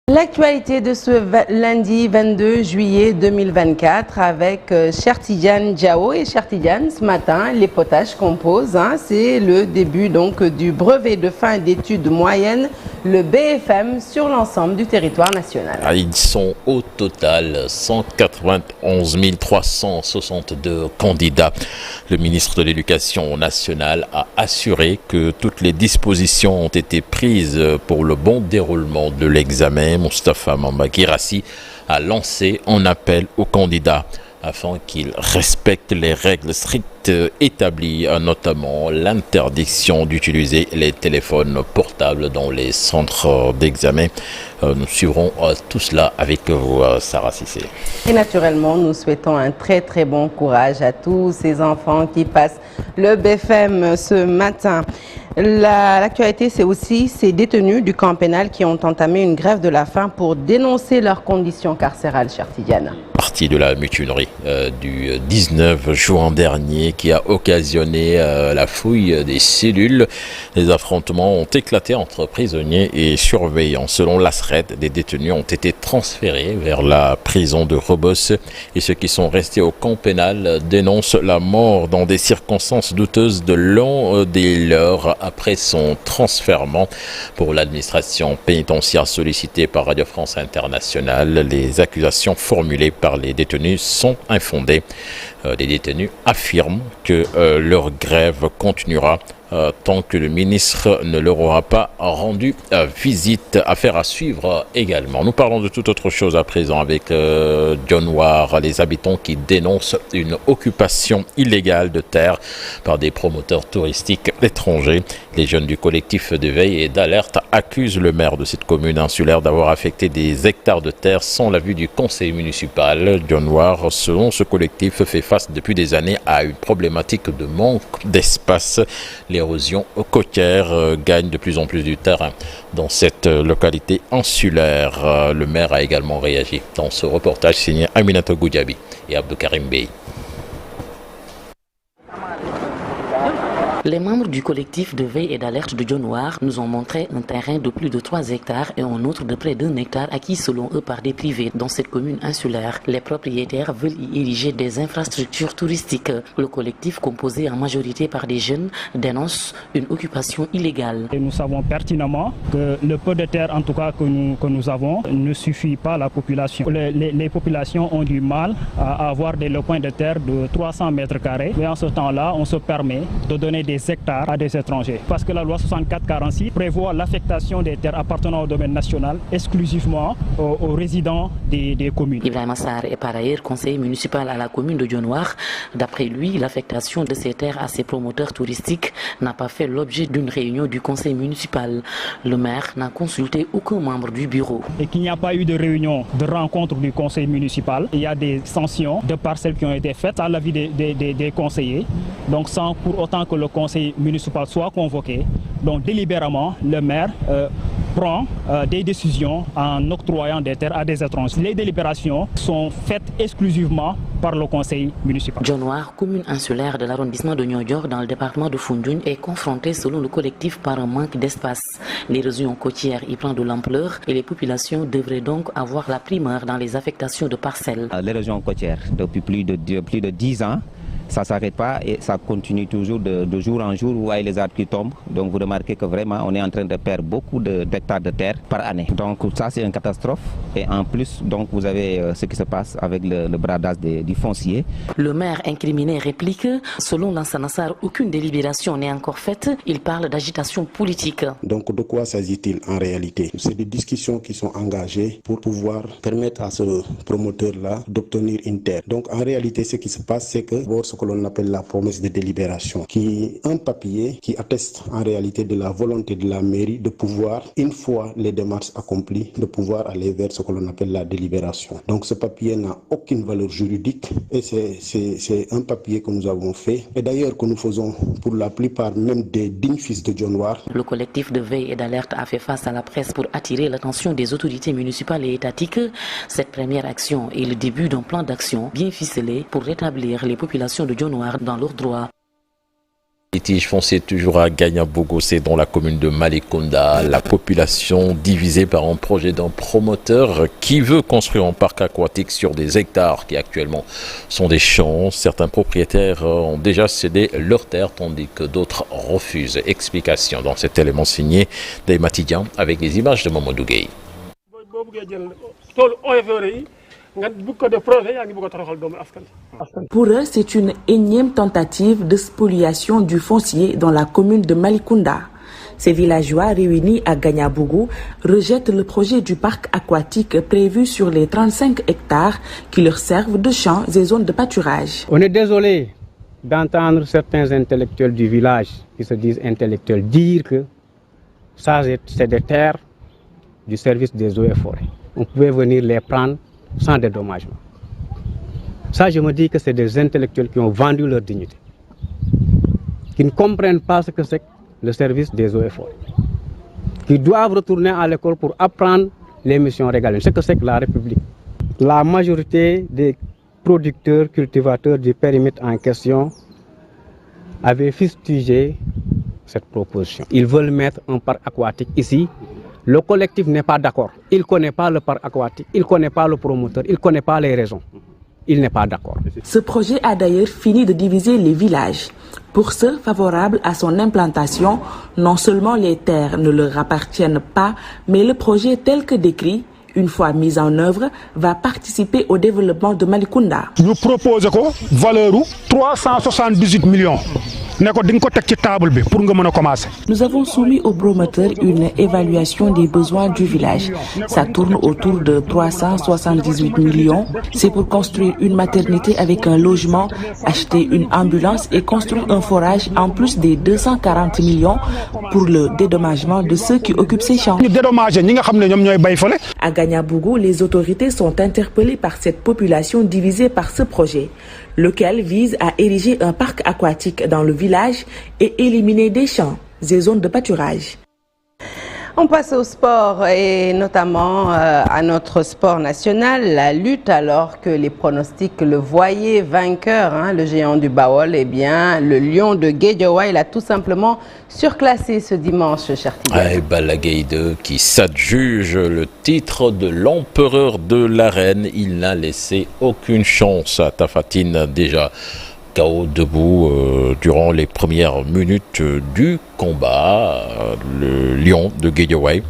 L'actualité de ce lundi 22 juillet 2024 avec Cheikh Tidiane Diao. Et Cheikh Tidiane, ce matin, les potages composent. C'est le début donc du brevet de fin d'études moyennes, le BFM, sur l'ensemble du territoire national. Ils sont au total 191 362 candidats. Le ministre de l'Éducation nationale a assuré que toutes les dispositions ont été prises pour le bon déroulement de l'examen. Moustapha Mamba Guirassi a lancé un appel aux candidats afin qu'ils respectent les règles strictes établies, notamment l'interdiction d'utiliser les téléphones portables dans les centres d'examen. Nous suivrons tout cela avec vous, Sarah Cissé. Et naturellement, nous souhaitons un très bon courage à tous ces enfants qui passent le BFM ce matin. L'actualité, c'est aussi ces détenus du camp pénal qui ont entamé une grève de la faim pour dénoncer leurs conditions carcérales, Cheikh Tidiane. Partie de la mutinerie du 19 juin dernier qui a occasionné la fouille des cellules. Les affrontements ont éclaté entre prisonniers et surveillants. Selon l'ASRED, des détenus ont été transférés vers la prison de Rebeuss et ceux qui sont restés au camp pénal dénoncent la mort dans des circonstances douteuses de l'un des leurs après son transfèrement. Pour l'administration pénitentiaire sollicitée par Radio France Internationale, les accusations formulées par les détenus sont infondées. Les détenus affirment que leur grève continuera tant que le ministre ne leur aura pas rendu visite. Affaire à suivre également. Nous parlons de toute autre chose à présent avec Dionewar, les habitants qui dénoncent une occupation illégale de terre par des promoteurs touristiques étrangers. Les jeunes du collectif de veille et d'alerte accusent le maire de cette commune insulaire d'avoir affecté des hectares de terre sans l'avis du conseil municipal. Dionewar, selon ce collectif, fait face depuis des années à une problématique de manque d'espace. L'érosion côtière gagne de plus en plus du terrain dans cette localité insulaire. Le maire a également réagi dans ce reportage signé Aminata Goudiaby et Abdou Karim Bey. Les membres du collectif de veille et d'alerte de Dionewar nous ont montré un terrain de plus de 3 hectares et un autre de près d'1 hectare acquis selon eux par des privés. Dans cette commune insulaire, les propriétaires veulent y ériger des infrastructures touristiques. Le collectif, composé en majorité par des jeunes, dénonce une occupation illégale. Et nous savons pertinemment que le peu de terre, en tout cas que nous avons, ne suffit pas à la population. Les populations ont du mal à avoir des lopins de terre de 300 mètres carrés. Mais en ce temps-là, on se permet de donner des hectares à des étrangers. Parce que la loi 64-46 prévoit l'affectation des terres appartenant au domaine national exclusivement aux résidents des communes. Ibrahim Assar est par ailleurs conseiller municipal à la commune de Dionewar. D'après lui, l'affectation de ces terres à ces promoteurs touristiques n'a pas fait l'objet d'une réunion du conseil municipal. Le maire n'a consulté aucun membre du bureau. Et qu'il n'y a pas eu de réunion, de rencontre du conseil municipal. Il y a des sanctions de parcelles qui ont été faites à l'avis des conseillers. Donc sans pour autant que le conseil municipal soit convoqué. Donc délibérément, le maire prend des décisions en octroyant des terres à des étrangers. Les délibérations sont faites exclusivement par le conseil municipal. Dionewar, commune insulaire de l'arrondissement de Niodior dans le département de Foundiougne, est confrontée selon le collectif par un manque d'espace. L'érosion côtière y prend de l'ampleur et les populations devraient donc avoir la primeur dans les affectations de parcelles. L'érosion côtière, depuis plus de 10 ans, ça ne s'arrête pas et ça continue toujours de jour en jour où il y a les arbres qui tombent. Donc vous remarquez que vraiment on est en train de perdre beaucoup d'hectares de terre par année. Donc ça c'est une catastrophe et en plus donc vous avez ce qui se passe avec le bradage du foncier. Le maire incriminé réplique, selon Lansana Sarr, aucune délibération n'est encore faite. Il parle d'agitation politique. Donc de quoi s'agit-il en réalité? C'est des discussions qui sont engagées pour pouvoir permettre à ce promoteur-là d'obtenir une terre. Donc en réalité ce qui se passe c'est que que l'on appelle la promesse de délibération, qui est un papier qui atteste en réalité de la volonté de la mairie de pouvoir, une fois les démarches accomplies, de pouvoir aller vers ce que l'on appelle la délibération. Donc ce papier n'a aucune valeur juridique et c'est un papier que nous avons fait et d'ailleurs que nous faisons pour la plupart même des dignes fils de Dionewar. Le collectif de veille et d'alerte a fait face à la presse pour attirer l'attention des autorités municipales et étatiques. Cette première action est le début d'un plan d'action bien ficelé pour rétablir les populations de Dionewar dans leurs droits. litige foncier toujours à Gagnabougou, c'est dans la commune de Malicounda. La population divisée par un projet d'un promoteur qui veut construire un parc aquatique sur des hectares qui actuellement sont des champs. Certains propriétaires ont déjà cédé leurs terres tandis que d'autres refusent. Explication dans cet élément signé des Matidian avec les images de Mamadou Gueye. Pour eux, c'est une énième tentative de spoliation du foncier dans la commune de Malicounda. Ces villageois réunis à Gagnabougou rejettent le projet du parc aquatique prévu sur les 35 hectares qui leur servent de champs et zones de pâturage. On est désolé d'entendre certains intellectuels du village qui se disent intellectuels dire que ça c'est des terres du service des eaux et forêts. On pouvait venir les prendre sans dédommagement. Ça, je me dis que c'est des intellectuels qui ont vendu leur dignité, qui ne comprennent pas ce que c'est que le service des eaux et forêts, qui doivent retourner à l'école pour apprendre les missions régaliennes, ce que c'est que la République. La majorité des producteurs, cultivateurs du périmètre en question avaient fustigé cette proposition. Ils veulent mettre un parc aquatique ici. Le collectif n'est pas d'accord. Il ne connaît pas le parc aquatique, il ne connaît pas le promoteur, il ne connaît pas les raisons. Il n'est pas d'accord. Ce projet a d'ailleurs fini de diviser les villages. Pour ceux favorables à son implantation, non seulement les terres ne leur appartiennent pas, mais le projet tel que décrit, une fois mis en œuvre, va participer au développement de Malicounda. Nous proposons une valeur de 378 millions. Nous avons soumis au promoteur une évaluation des besoins du village. Ça tourne autour de 378 millions. C'est pour construire une maternité avec un logement, acheter une ambulance et construire un forage en plus des 240 millions pour le dédommagement de ceux qui occupent ces champs. À Gagnabougou, les autorités sont interpellées par cette population divisée par ce projet, lequel vise à ériger un parc aquatique dans le village et éliminer des champs et zones de pâturage. On passe au sport et notamment à notre sport national, la lutte, alors que les pronostics le voyaient vainqueur, le géant du Baol, eh bien le lion de Guédiawaye l'a tout simplement surclassé ce dimanche, cher Tidiane. Balla Gaye 2 qui s'adjuge le titre de l'empereur de l'arène, il n'a laissé aucune chance à Tafatine déjà KO debout durant les premières minutes du combat. Le lion de Guédiawaye,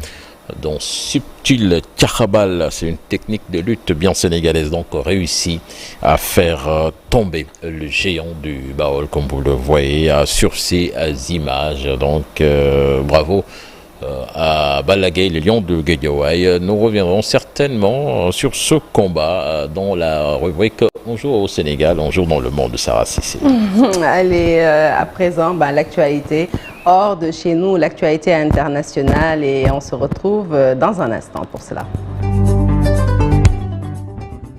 dont subtil Tcharabal, c'est une technique de lutte bien sénégalaise, donc réussi à faire tomber le géant du Baol, comme vous le voyez sur ces images. Donc bravo à Balla Gaye, le lion de Guédiawaye. Nous reviendrons certainement sur ce combat dans la rubrique Un jour au Sénégal, un jour dans le monde de Sarah Cissé. Allez, à présent, l'actualité hors de chez nous, l'actualité internationale, et on se retrouve dans un instant pour cela.